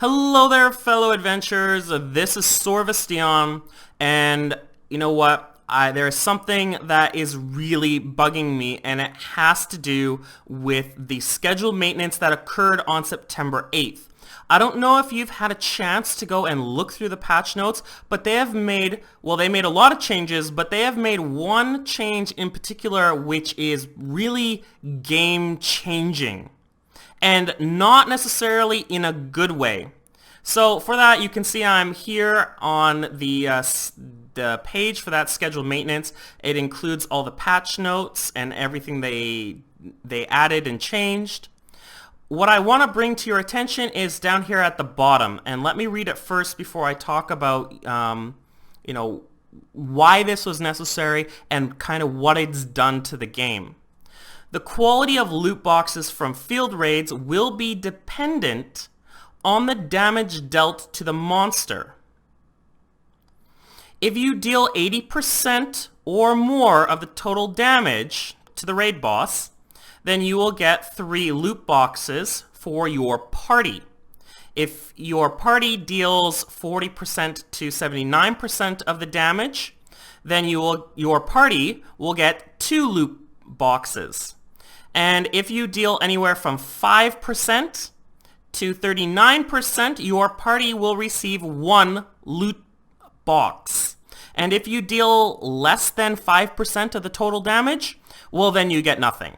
Hello there, fellow adventurers. This is Sorvesteon, and you know what? There is something that is really bugging me, and it has to do with the scheduled maintenance that occurred on September 8th. I don't know if you've had a chance to go and look through the patch notes, but they made a lot of changes, but they have made one change in particular which is really game-changing, and not necessarily in a good way. So for that, you can see I'm here on the page for that scheduled maintenance. It includes all the patch notes and everything they added and changed. What I want to bring to your attention is down here at the bottom, and let me read it first before I talk about why this was necessary and kind of what it's done to the game. The quality of loot boxes from field raids will be dependent on the damage dealt to the monster. If you deal 80% or more of the total damage to the raid boss, then you will get 3 loot boxes for your party. If your party deals 40% to 79% of the damage, then your party will get 2 loot boxes. And if you deal anywhere from 5% to 39%, your party will receive 1 loot box. And if you deal less than 5% of the total damage, well, then you get nothing.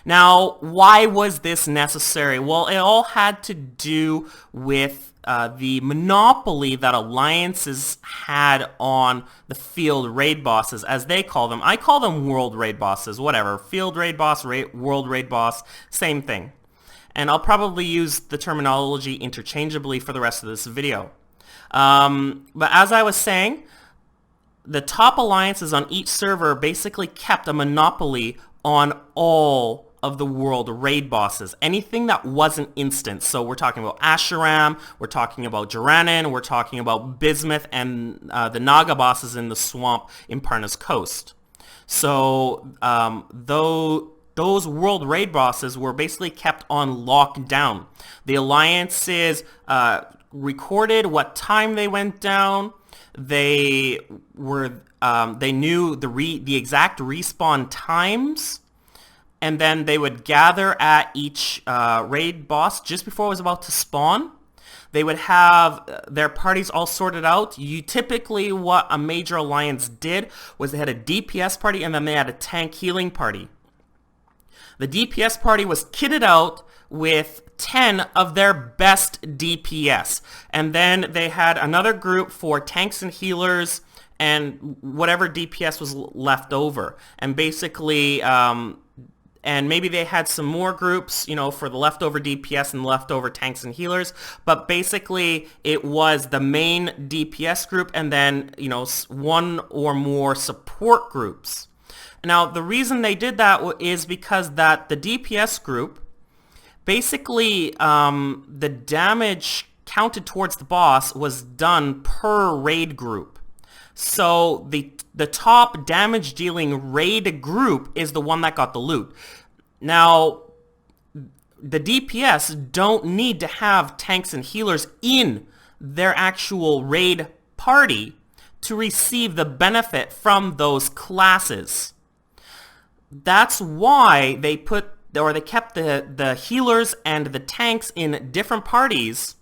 Now, why was this necessary? Well, it all had to do with the monopoly that alliances had on the field raid bosses, as they call them. I call them world raid bosses, whatever. Field raid boss, world raid boss, same thing. And I'll probably use the terminology interchangeably for the rest of this video. But as I was saying, the top alliances on each server basically kept a monopoly on all of the world raid bosses, anything that wasn't instant. So we're talking about Asheram, we're talking about Jaranin, we're talking about Bismuth, and the Naga bosses in the swamp in Parna's Coast. So those world raid bosses were basically kept on lockdown. The alliances recorded what time they went down. They knew the exact respawn times, and then they would gather at each raid boss just before it was about to spawn. They would have their parties all sorted out. Typically what a major alliance did was they had a DPS party and then they had a tank healing party. The DPS party was kitted out with 10 of their best DPS. And then they had another group for tanks and healers and whatever DPS was left over. And basically, and maybe they had some more groups, for the leftover DPS and leftover tanks and healers. But basically, it was the main DPS group and then, 1 or more support groups. Now, the reason they did that is because that the DPS group, basically, the damage counted towards the boss was done per raid group. So the top damage dealing raid group is the one that got the loot. Now, the DPS don't need to have tanks and healers in their actual raid party to receive the benefit from those classes. That's why they kept the healers and the tanks in different parties,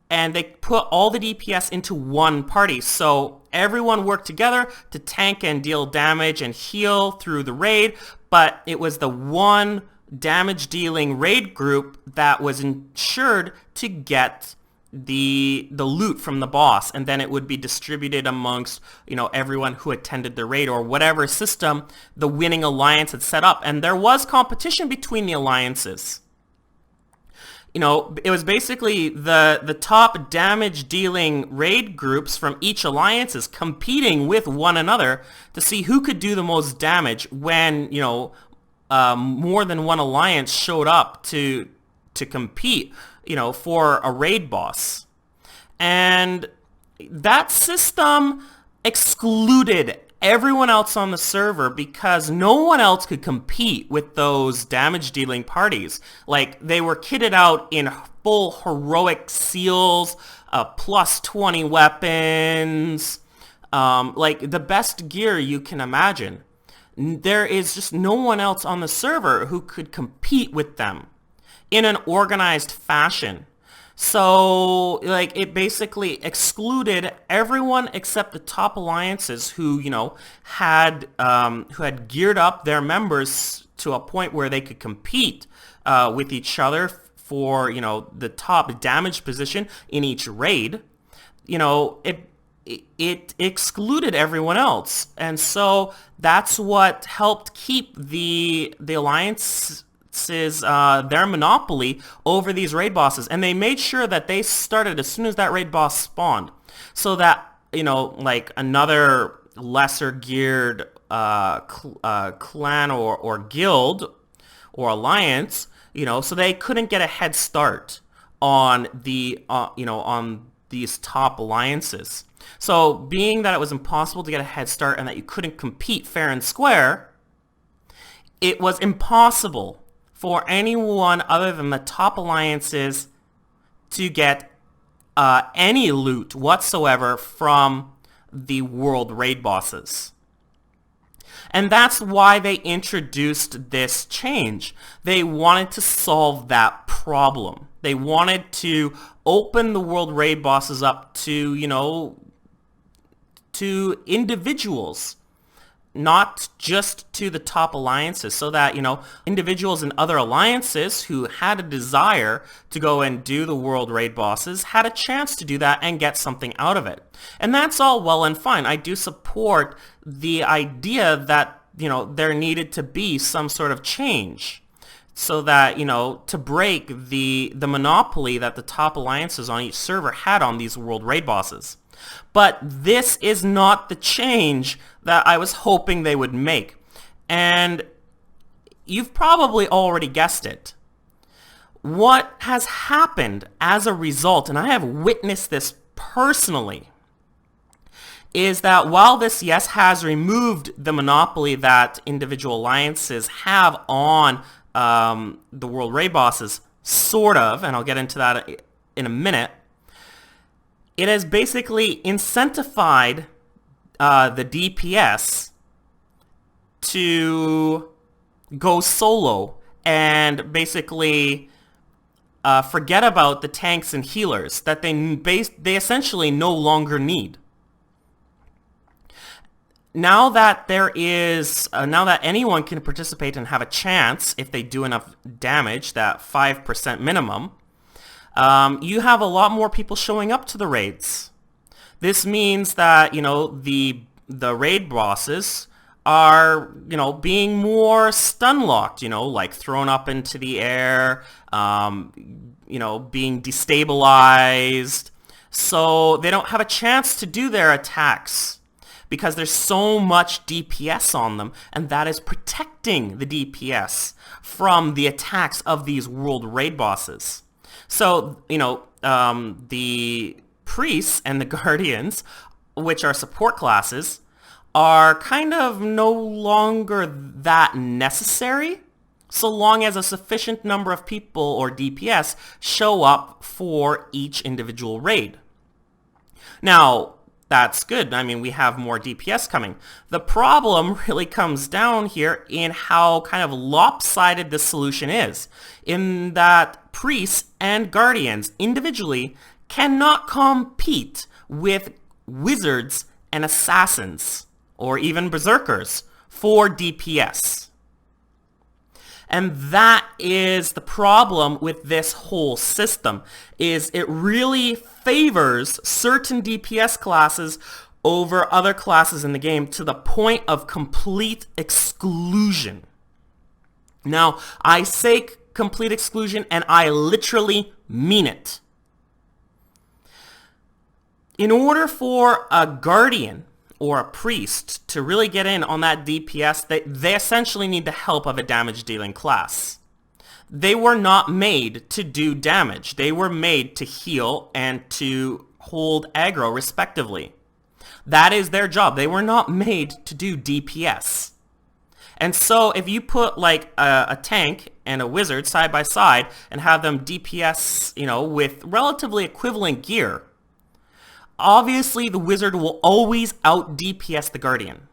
and they put all the DPS into one party. So everyone worked together to tank and deal damage and heal through the raid, but it was the one damage dealing raid group that was ensured to get the loot from the boss, and then it would be distributed amongst everyone who attended the raid or whatever system the winning alliance had set up. And there was competition between the alliances. It was basically the top damage dealing raid groups from each alliances competing with one another to see who could do the most damage when more than one alliance showed up to compete for a raid boss. And that system excluded everyone else on the server because no one else could compete with those damage dealing parties. Like, they were kitted out in full heroic seals, plus 20 weapons, like the best gear you can imagine. There is just no one else on the server who could compete with them in an organized fashion. So, like, it basically excluded everyone except the top alliances who, who had geared up their members to a point where they could compete with each other for, the top damage position in each raid. It excluded everyone else, and so that's what helped keep the alliance their monopoly over these raid bosses, and they made sure that they started as soon as that raid boss spawned, so that like another lesser geared clan or guild or alliance, so they couldn't get a head start on the on these top alliances. So being that it was impossible to get a head start and that you couldn't compete fair and square, it was impossible for anyone other than the top alliances to get any loot whatsoever from the world raid bosses. And that's why they introduced this change. They wanted to solve that problem. They wanted to open the world raid bosses up to, to individuals, not just to the top alliances, so that, individuals in other alliances who had a desire to go and do the world raid bosses had a chance to do that and get something out of it. And that's all well and fine. I do support the idea that, there needed to be some sort of change so that, to break the monopoly that the top alliances on each server had on these world raid bosses. But this is not the change that I was hoping they would make. And you've probably already guessed it. What has happened as a result, and I have witnessed this personally, is that while this, yes, has removed the monopoly that individual alliances have on the world raid bosses, sort of, and I'll get into that in a minute, it has basically incentivized the DPS to go solo and basically forget about the tanks and healers that they essentially no longer need. Now that now that anyone can participate and have a chance, if they do enough damage, that 5% minimum, you have a lot more people showing up to the raids. This means that, the raid bosses are, being more stun locked, like thrown up into the air, being destabilized. So they don't have a chance to do their attacks because there's so much DPS on them, and that is protecting the DPS from the attacks of these world raid bosses. So, the priests and the guardians, which are support classes, are kind of no longer that necessary so long as a sufficient number of people or DPS show up for each individual raid. Now, that's good. I mean, we have more DPS coming. The problem really comes down here in how kind of lopsided this solution is, in that priests and guardians individually cannot compete with wizards and assassins, or even berserkers, for DPS. And that is the problem with this whole system, is it really favors certain DPS classes over other classes in the game to the point of complete exclusion. Now, I say complete exclusion, and I literally mean it. In order for a guardian or a priest to really get in on that DPS, they essentially need the help of a damage dealing class. They were not made to do damage. They were made to heal and to hold aggro respectively. That is their job. They were not made to do DPS. And so if you put like a tank and a wizard side by side and have them DPS, with relatively equivalent gear, obviously the wizard will always out DPS the guardian.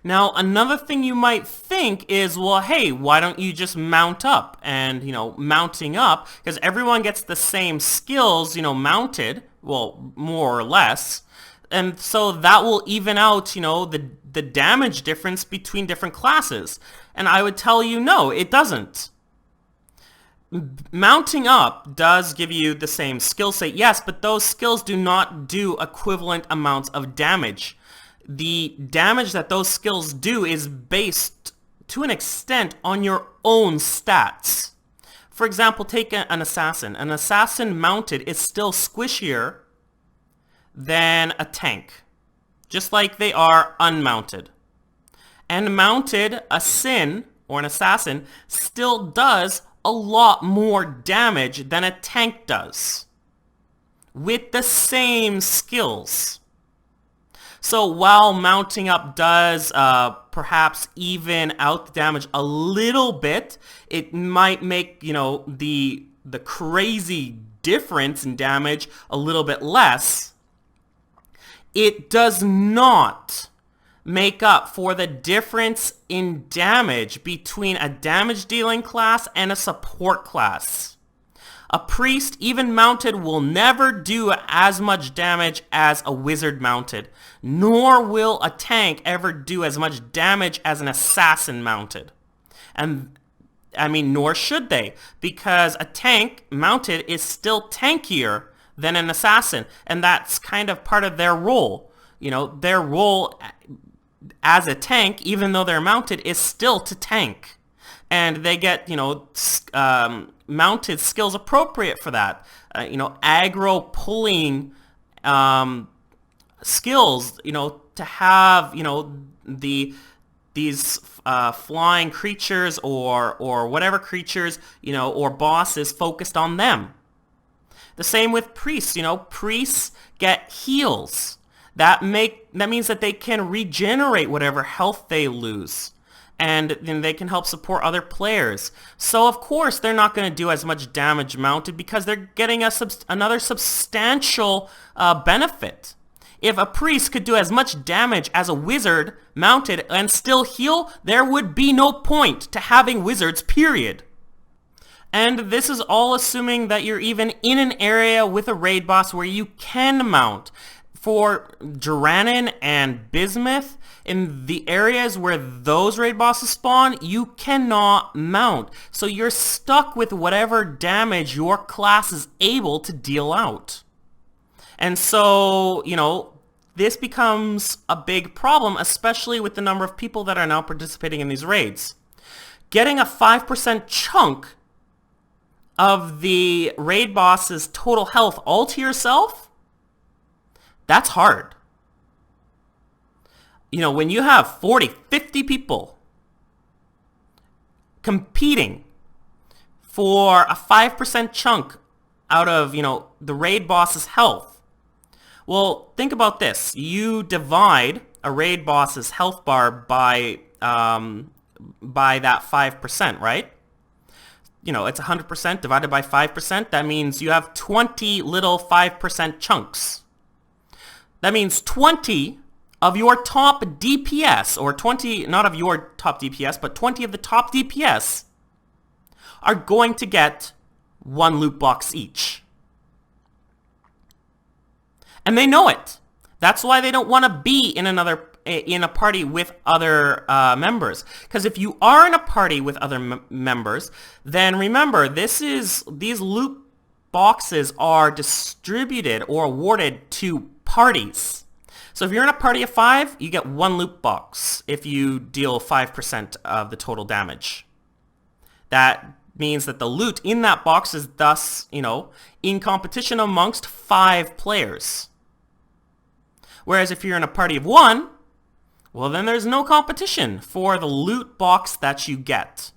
Now, another thing you might think is, well, hey, why don't you just mount up? And, mounting up, because everyone gets the same skills, mounted, well, more or less. And so that will even out, the damage difference between different classes. And I would tell you, no, it doesn't. Mounting up does give you the same skill set, yes, but those skills do not do equivalent amounts of damage. The damage that those skills do is based, to an extent, on your own stats. For example, take an assassin. An assassin mounted is still squishier than a tank, just like they are unmounted. And mounted, a sin, or an assassin, still does a lot more damage than a tank does, with the same skills. So while mounting up does perhaps even out the damage a little bit, it might make, the crazy difference in damage a little bit less. It does not make up for the difference in damage between a damage dealing class and a support class. A priest, even mounted, will never do as much damage as a wizard mounted, nor will a tank ever do as much damage as an assassin mounted. And, nor should they, because a tank mounted is still tankier than an assassin, and that's kind of part of their role. Their role as a tank, even though they're mounted, is still to tank. And they get, mounted skills appropriate for that. Aggro pulling skills, to have, these flying creatures or whatever creatures, or bosses focused on them. The same with priests. Priests get heals. That means that they can regenerate whatever health they lose. And then they can help support other players. So of course they're not going to do as much damage mounted because they're getting another substantial benefit. If a priest could do as much damage as a wizard mounted and still heal, there would be no point to having wizards, period. And this is all assuming that you're even in an area with a raid boss where you can mount. For Duranin and Bismuth, in the areas where those raid bosses spawn, you cannot mount. So you're stuck with whatever damage your class is able to deal out. And so, this becomes a big problem, especially with the number of people that are now participating in these raids. Getting a 5% chunk of the raid boss's total health all to yourself, that's hard. When you have 40, 50 people competing for a 5% chunk out of, the raid boss's health. Well, think about this. You divide a raid boss's health bar by that 5%, right? It's 100% divided by 5%. That means you have 20 little 5% chunks. That means 20 of your top DPS, or 20, not of your top DPS, but 20 of the top DPS are going to get one loot box each. And they know it. That's why they don't want to be in a party with other members. Because if you are in a party with other members, then remember, these loot boxes are distributed or awarded to parties. So if you're in a party of 5, you get one loot box if you deal 5% of the total damage. That means that the loot in that box is thus, in competition amongst 5 players. Whereas if you're in a party of 1, well, then there's no competition for the loot box that you get.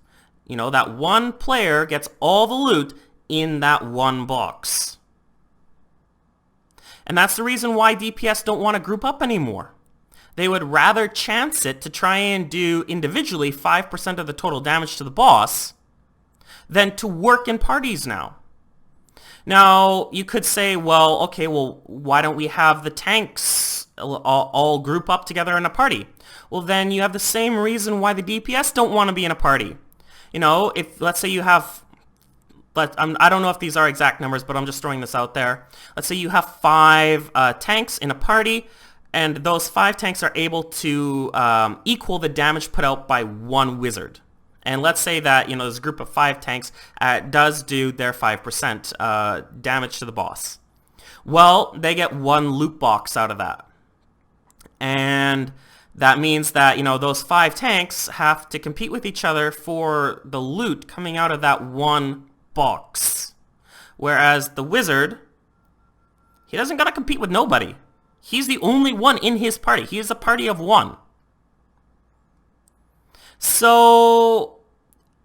That one player gets all the loot in that one box. And that's the reason why DPS don't want to group up anymore. They would rather chance it to try and do individually 5% of the total damage to the boss than to work in parties now. Now, you could say, well, okay, well, why don't we have the tanks all group up together in a party? Well, then you have the same reason why the DPS don't want to be in a party. You know, if, let's say you have, I don't know if these are exact numbers, but I'm just throwing this out there. Let's say you have 5 tanks in a party, and those 5 tanks are able to equal the damage put out by 1 wizard. And let's say that, you know, this group of 5 tanks does do their 5% damage to the boss. Well, they get 1 loot box out of that. And that means that, you know, those 5 tanks have to compete with each other for the loot coming out of that 1 box. Whereas the wizard, he doesn't gotta compete with nobody. He's the only one in his party. He is a party of 1. So,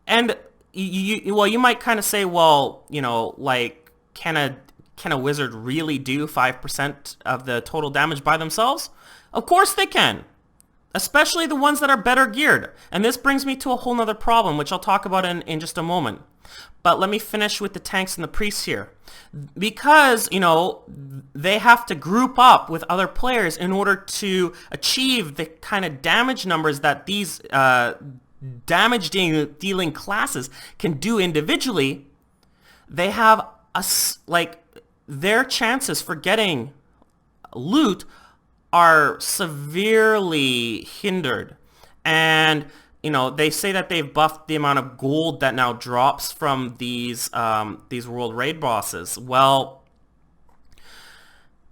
and you might kind of say, well, you know, like, can a wizard really do 5% of the total damage by themselves? Of course they can, especially the ones that are better geared. And this brings me to a whole nother problem, which I'll talk about in just a moment. But let me finish with the tanks and the priests here. Because, you know, they have to group up with other players in order to achieve the kind of damage numbers that these damage dealing classes can do individually. They have their chances for getting loot are severely hindered. And, you know, they say that they've buffed the amount of gold that now drops from these world raid bosses. Well,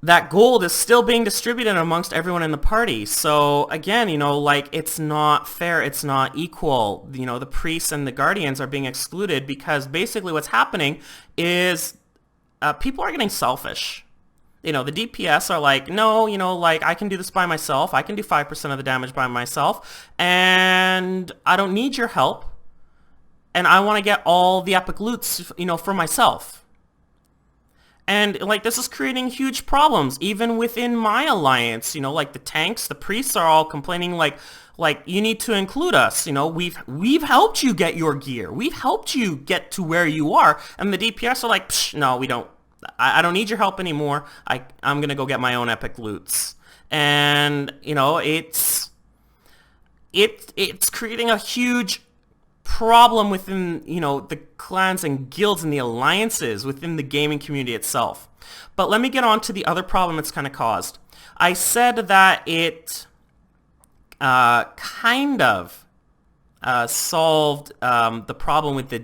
that gold is still being distributed amongst everyone in the party. So again, you know, like, it's not fair, it's not equal. You know, the priests and the guardians are being excluded because basically what's happening is people are getting selfish. You know, the DPS are like, no, you know, like, I can do this by myself. I can do 5% of the damage by myself, and I don't need your help. And I want to get all the epic loots, you know, for myself. And, like, this is creating huge problems, even within my alliance. You know, like, the tanks, the priests are all complaining, like, you need to include us. You know, we've helped you get your gear. We've helped you get to where you are. And the DPS are like, psh, no, we don't. I don't need your help anymore. I'm going to go get my own epic loots. And, you know, it's creating a huge problem within, you know, the clans and guilds and the alliances within the gaming community itself. But let me get on to the other problem it's kind of caused. I said that it kind of solved the problem with the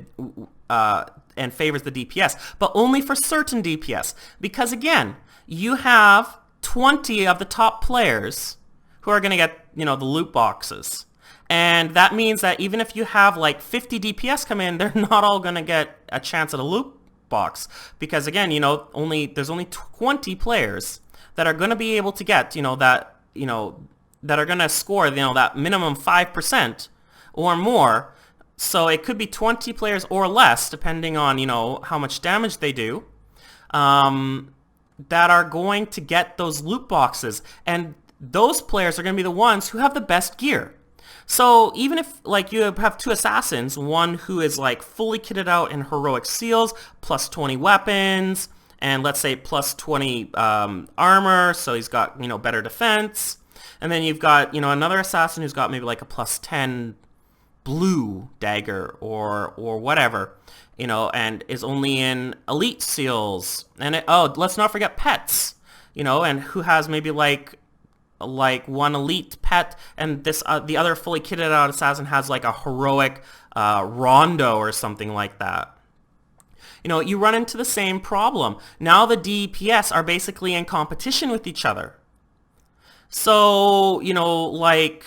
and favors the DPS, but only for certain DPS. Because again, you have 20 of the top players who are going to get, you know, the loot boxes. And that means that even if you have like 50 DPS come in, they're not all going to get a chance at a loot box. Because again, you know, there's only 20 players that are going to be able to get, you know, that are going to score, you know, that minimum 5% or more. So it could be 20 players or less, depending on, you know, how much damage they do, that are going to get those loot boxes. And those players are going to be the ones who have the best gear. So even if, like, you have 2 assassins, one who is, like, fully kitted out in heroic seals, plus 20 weapons, and let's say plus 20 armor, so he's got, you know, better defense. And then you've got, you know, another assassin who's got maybe like a plus 10 blue dagger or whatever, you know, and is only in elite seals. And let's not forget pets, you know, and who has maybe like one elite pet, and this the other fully kitted out assassin has like a heroic rondo or something like that. You know, you run into the same problem. Now the DPS are basically in competition with each other. So, you know, like,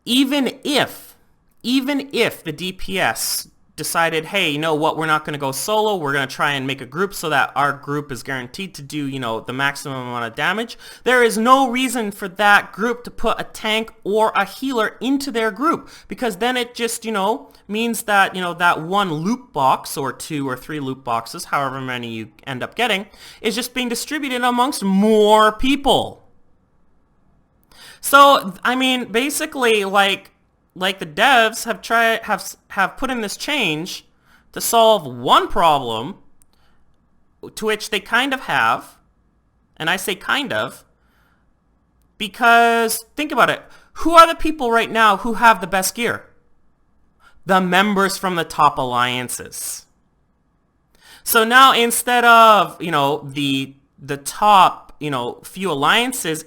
even if the DPS decided, hey, you know what, we're not going to go solo, we're going to try and make a group so that our group is guaranteed to do, the maximum amount of damage, there is no reason for that group to put a tank or a healer into their group, because then it just, means that, that one loot box or 2 or 3 loot boxes, however many you end up getting, is just being distributed amongst more people. So, I mean, basically, like the devs have put in this change to solve one problem, to which they kind of have, and I say kind of, because think about it. Who are the people right now who have the best gear? The members from the top alliances. So now instead of, the top few alliances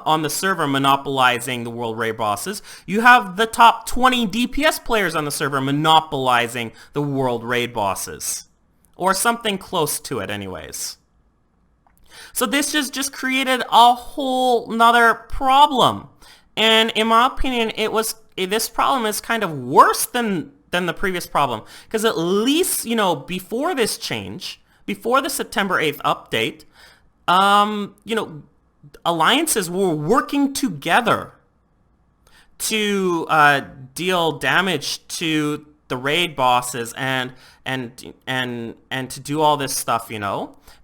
on the server monopolizing the world raid bosses, you have the top 20 DPS players on the server monopolizing the world raid bosses. Or something close to it anyways. So this just created a whole nother problem. And in my opinion, this problem is kind of worse than the previous problem. Because at least, before this change, before the September 8th update, alliances were working together to deal damage to the raid bosses and to do all this stuff,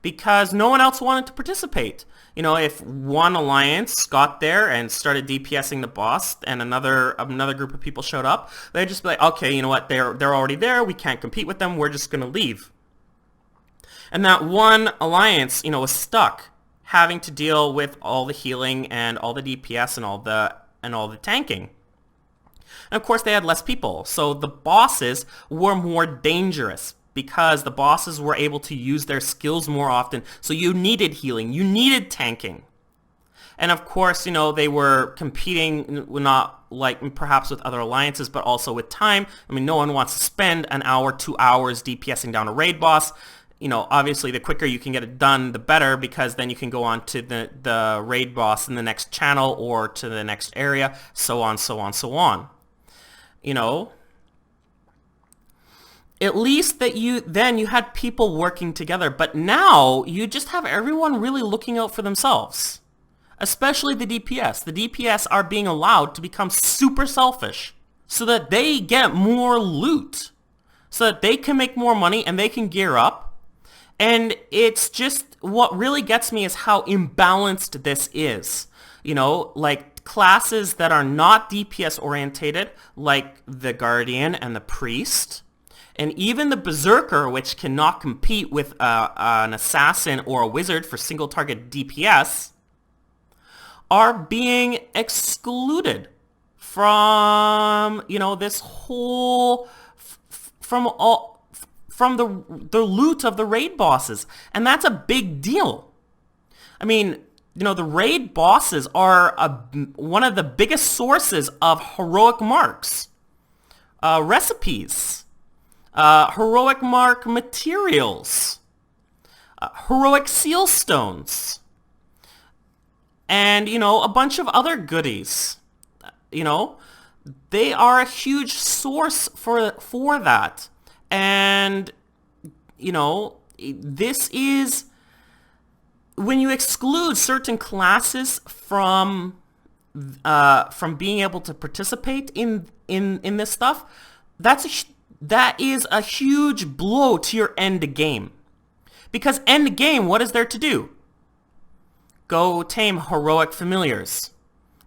because no one else wanted to participate. If one alliance got there and started DPSing the boss and another group of people showed up, they'd just be like, okay, you know what, they're already there, we can't compete with them, we're just gonna leave. And that one alliance, was stuck having to deal with all the healing and all the DPS and all the tanking. And of course they had less people, so the bosses were more dangerous because the bosses were able to use their skills more often. So you needed healing, you needed tanking. And of course, they were competing not like perhaps with other alliances, but also with time. I mean, no one wants to spend an hour, 2 hours DPSing down a raid boss. Obviously the quicker you can get it done, the better, because then you can go on to the raid boss in the next channel or to the next area, so on, so on, so on. At least that you had people working together, but now you just have everyone really looking out for themselves. Especially the DPS. The DPS are being allowed to become super selfish so that they get more loot, so that they can make more money and they can gear up. And it's just, what really gets me is how imbalanced this is. Like classes that are not DPS orientated, like the Guardian and the Priest, and even the Berserker, which cannot compete with an Assassin or a Wizard for single target DPS, are being excluded from, this whole, from the loot of the raid bosses. And that's a big deal. I mean, the raid bosses are one of the biggest sources of heroic marks, recipes, heroic mark materials, heroic seal stones, and, a bunch of other goodies. They are a huge source for that. And, this is, when you exclude certain classes from being able to participate in this stuff, that is a huge blow to your end game. Because end game, what is there to do? Go tame heroic familiars.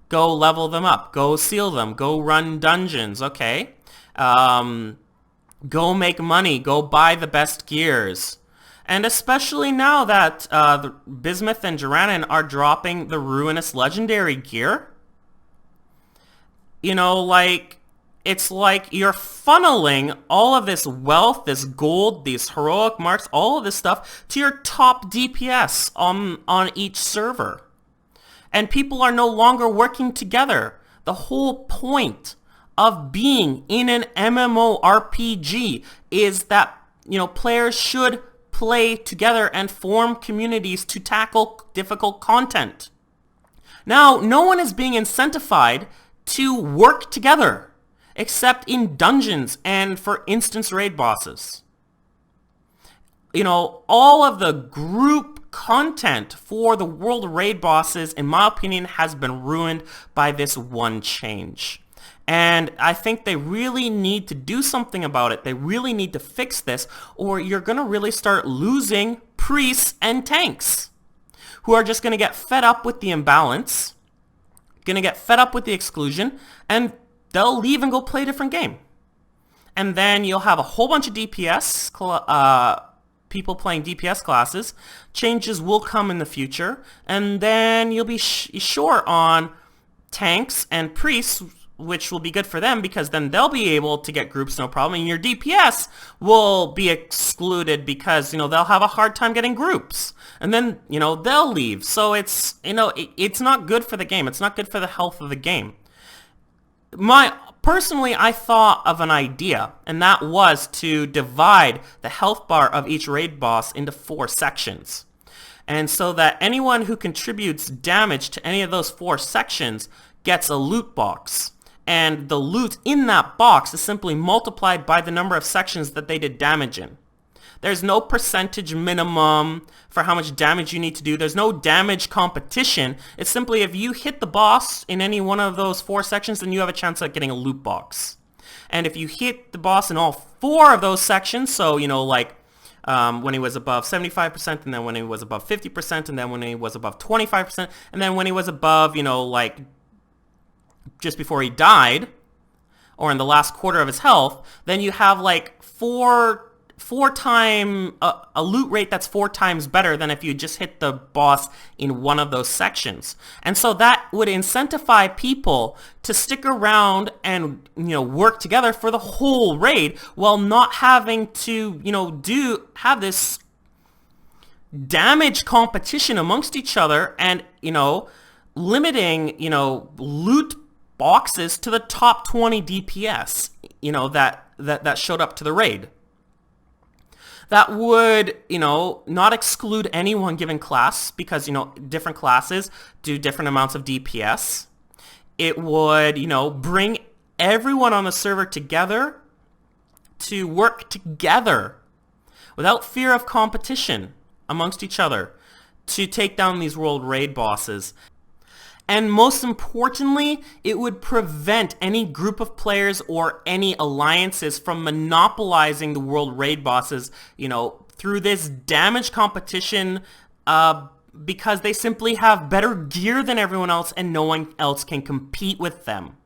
Go level them up. Go seal them. Go run dungeons. Okay. Go make money. Go buy the best gears. And especially now that the Bismuth and Jaranin are dropping the Ruinous Legendary gear, it's like you're funneling all of this wealth, this gold, these heroic marks, all of this stuff to your top DPS on each server. And people are no longer working together. The whole point of being in an MMORPG is that, players should play together and form communities to tackle difficult content. Now, no one is being incentivized to work together. except in dungeons and for instance raid bosses. You know, all of the group content for the world raid bosses, in my opinion, has been ruined by this one change. And I think they really need to do something about it. They really need to fix this, or you're going to really start losing priests and tanks who are just going to get fed up with the imbalance, going to get fed up with the exclusion, and they'll leave and go play a different game. And then you'll have a whole bunch of DPS people playing DPS classes. Changes will come in the future, and then you'll be short on tanks and priests, which will be good for them because then they'll be able to get groups no problem, and your DPS will be excluded because, you know, they'll have a hard time getting groups, and then, you know, they'll leave. So it's, you know, it's not good for the game. It's not good for the health of the game. Personally, I thought of an idea, and that was to divide the health bar of each raid boss into 4 sections. And so that anyone who contributes damage to any of those 4 sections gets a loot box. And the loot in that box is simply multiplied by the number of sections that they did damage in. There's no percentage minimum for how much damage you need to do. There's no damage competition. It's simply if you hit the boss in any one of those 4 sections, then you have a chance at getting a loot box. And if you hit the boss in all 4 of those sections, so, you know, like when he was above 75%, and then when he was above 50%, and then when he was above 25%, and then when he was above, you know, like just before he died, or in the last quarter of his health, then you have like a loot rate that's 4 times better than if you just hit the boss in one of those sections. And so that would incentivize people to stick around and, you know, work together for the whole raid while not having to, you know, have this damage competition amongst each other and, you know, limiting, you know, loot boxes to the top 20 DPS, you know, that showed up to the raid. That would, you know, not exclude any one given class because, you know, different classes do different amounts of DPS. It would, you know, bring everyone on the server together to work together without fear of competition amongst each other to take down these world raid bosses. And most importantly, it would prevent any group of players or any alliances from monopolizing the world raid bosses, you know, through this damage competition because they simply have better gear than everyone else and no one else can compete with them.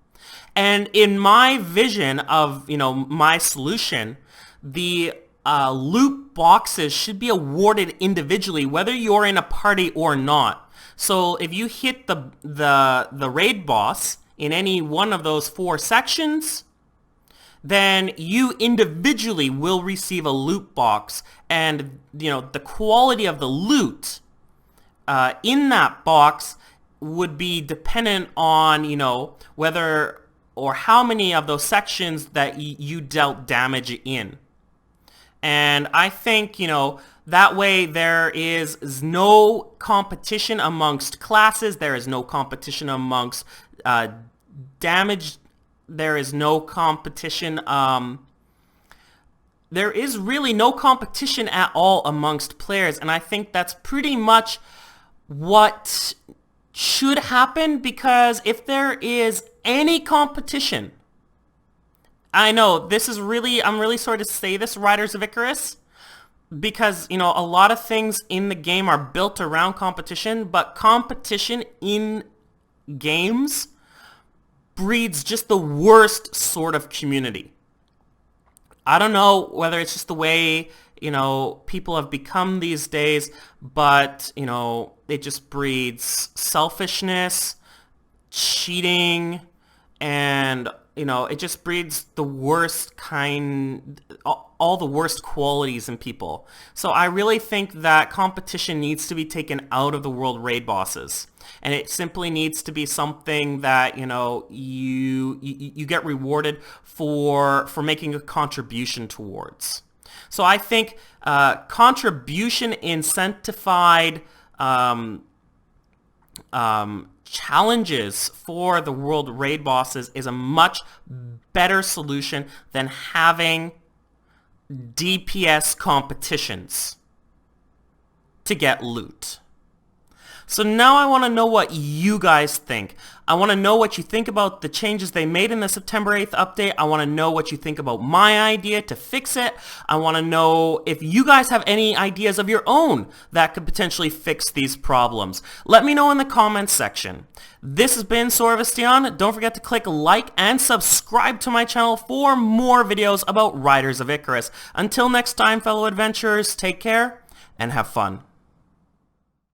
And in my vision of, you know, my solution, the loot boxes should be awarded individually, whether you're in a party or not. So if you hit the raid boss in any one of those 4 sections, then you individually will receive a loot box, and, you know, the quality of the loot in that box would be dependent on, you know, whether or how many of those sections that you dealt damage in. And I think, you know, that way there is no competition amongst classes, there is no competition amongst damage, there is no competition, there is really no competition at all amongst players, and I think that's pretty much what should happen, because if there is any competition, I know this is really, I'm really sorry to say this, Riders of Icarus, because, you know, a lot of things in the game are built around competition, but competition in games breeds just the worst sort of community. I don't know whether it's just the way, you know, people have become these days, but, you know, it just breeds selfishness, cheating, and, you know, it just breeds the worst kind, all the worst qualities in people. So I really think that competition needs to be taken out of the world raid bosses. And it simply needs to be something that, you know, you get rewarded for making a contribution towards. So I think contribution incentivized challenges for the world raid bosses is a much better solution than having DPS competitions to get loot. So now I want to know what you guys think. I want to know what you think about the changes they made in the September 8th update. I want to know what you think about my idea to fix it. I want to know if you guys have any ideas of your own that could potentially fix these problems. Let me know in the comments section. This has been Sorvesteon. Don't forget to click like and subscribe to my channel for more videos about Riders of Icarus. Until next time, fellow adventurers, take care and have fun.